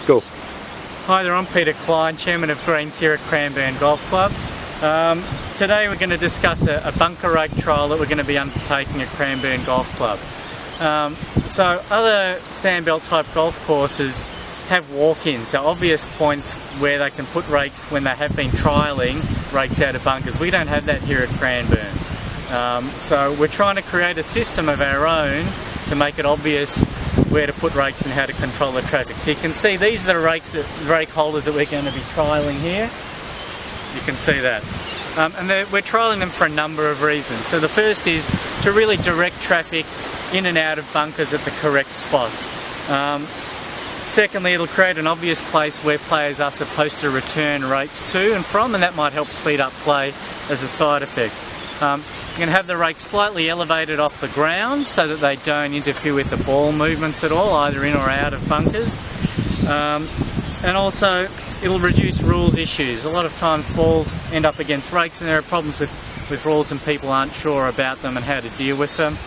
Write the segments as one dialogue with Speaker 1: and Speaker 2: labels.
Speaker 1: Go.
Speaker 2: Hi there, I'm Peter Klein, Chairman of Greens here at Cranbourne Golf Club. Today we're going to discuss a bunker rake trial that we're going to be undertaking at Cranbourne Golf Club. So other sandbelt type golf courses have walk-ins, so obvious points where they can put rakes when they have been trialling rakes out of bunkers. We don't have that here at Cranbourne. So we're trying to create a system of our own to make it obvious where to put rakes and how to control the traffic. So you can see these are the rake holders that we're going to be trialling here. You can see that. And we're trialling them for a number of reasons. So the first is to really direct traffic in and out of bunkers at the correct spots. Secondly, it'll create an obvious place where players are supposed to return rakes to and from, and that might help speed up play as a side effect. You're going to have the rakes slightly elevated off the ground so that they don't interfere with the ball movements at all, either in or out of bunkers. And also, it'll reduce rules issues. A lot of times balls end up against rakes and there are problems with rules and people aren't sure about them and how to deal with them.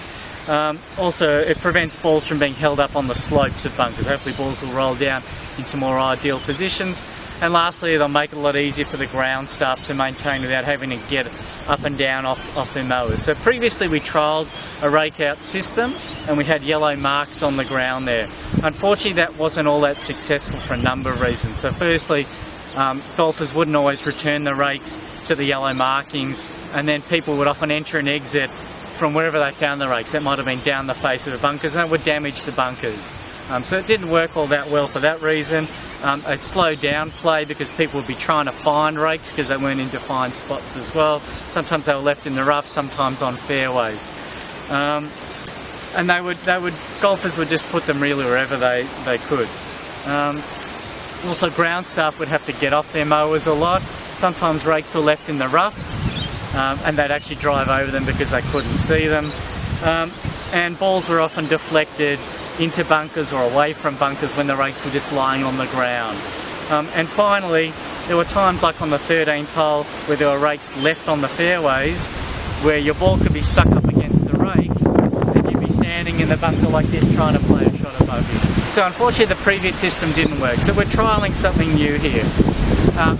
Speaker 2: Also, it prevents balls from being held up on the slopes of bunkers. Hopefully balls will roll down into more ideal positions. And lastly, they'll make it a lot easier for the ground staff to maintain without having to get up and down off their mowers. So previously we trialled a rake out system and we had yellow marks on the ground there. Unfortunately that wasn't all that successful for a number of reasons. So firstly, golfers wouldn't always return the rakes to the yellow markings, and then people would often enter and exit from wherever they found the rakes. That might have been down the face of the bunkers, and that would damage the bunkers. So it didn't work all that well for that reason. It slowed down play because people would be trying to find rakes because they weren't in defined spots as well. Sometimes they were left in the rough, sometimes on fairways. And golfers would just put them really wherever they could. Also, ground staff would have to get off their mowers a lot. Sometimes rakes were left in the roughs, and they'd actually drive over them because they couldn't see them. And balls were often deflected into bunkers or away from bunkers when the rakes were just lying on the ground. And finally, there were times like on the 13th hole where there were rakes left on the fairways where your ball could be stuck up against the rake and you'd be standing in the bunker like this trying to play a shot above you. So unfortunately the previous system didn't work, so we're trialling something new here.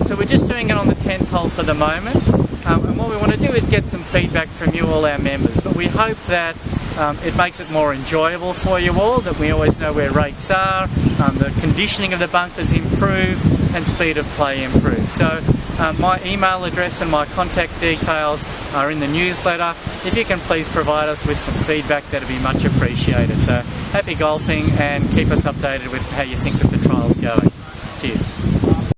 Speaker 2: So we're just doing it on the 10th hole for the moment, and what we want to do is get some feedback from you, all our members, but we hope that it makes it more enjoyable for you all, that we always know where rakes are, the conditioning of the bunkers improve, and speed of play improve. So my email address and my contact details are in the newsletter. If you can please provide us with some feedback, that'd be much appreciated. So happy golfing and keep us updated with how you think that the trial's going.